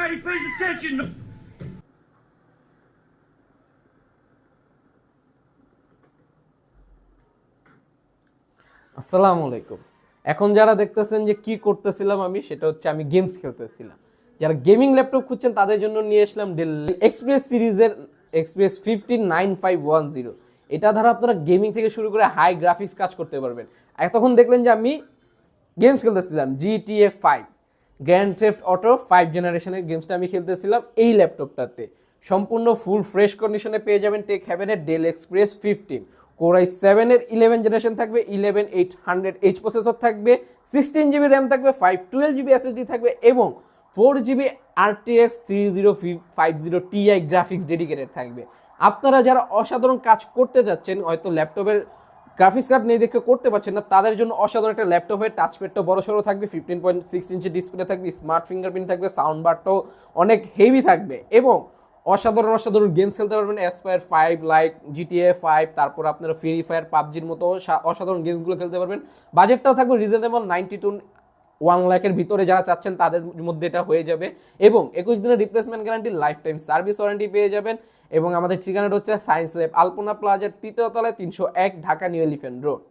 Everybody pays attention. আসসালামু আলাইকুম। এখন যারা দেখতেছেন যে কি করতেছিলাম আমি, সেটা হচ্ছে আমি গেমস খেলতেছিলাম। যারা গেমিং ল্যাপটপ খুঁজছেন তাদের জন্য নিয়ে আসলাম ডেল এক্সপ্রেস সিরিজের এক্সপ্রেস 159510। এটা দ্বারা আপনারা গেমিং থেকে শুরু করে হাই গ্রাফিক্স কাজ করতে পারবেন। এতক্ষণ দেখলেন যে আমি গেমস খেলতেছিলাম GTA 5, গ্র্যান্ড থেফট অটো 5 জেনারেশনের গেমসটা আমি খেলতেছিলাম এই ল্যাপটপটাতে। সম্পূর্ণ ফুল ফ্রেশ কন্ডিশনে পেয়ে যাবেন টেক হ্যাভেনের ডেল এক্সপ্রেস 15 কোর i7 এর 11 জেনারেশন থাকবে, 11800H প্রসেসর থাকবে, 16GB র্যাম থাকবে, 512GB SSD থাকবে এবং 4GB RTX 3050 Ti graphics dedicated থাকবে। আপনারা যারা অসাধারণ কাজ করতে যাচ্ছেন, হয়তো ল্যাপটপের গ্রাফিক্স কার্ড নেই দেখে করতে পারছেন না, তাদের জন্য অসাধারণ একটা ল্যাপটপের টাচপ্যাডটা বড় সড়ো থাকবে, 15.6 ইঞ্চি ডিসপ্লে থাকবে, স্মার্ট ফিঙ্গারপ্রিন্ট থাকবে, সাউন্ড বারটাও অনেক হেভি থাকবে এবং অসাধারণ গেমস খেলতে পারবেন। অ্যাসপায়ার 5 লাইক GTA 5, তারপর আপনারা ফ্রি ফায়ার পাবজির মতো অসাধারণ গেমসগুলো খেলতে পারবেন। বাজেটটাও থাকবে রিজনেবল, 90 to 1 লাখের ভিতরে যারা চাচ্ছেন তাদের মধ্যে এটা হয়ে যাবে এবং 21 দিনের replacement guarantee, life time service warranty পেয়ে যাবেন। এবং আমাদের ঠিকানাটা হচ্ছে সায়েন্স ল্যাব, আলপনা প্লাজার 3য় তলায়, 301, ঢাকা নিউ এলিফ্যান্ট রোড।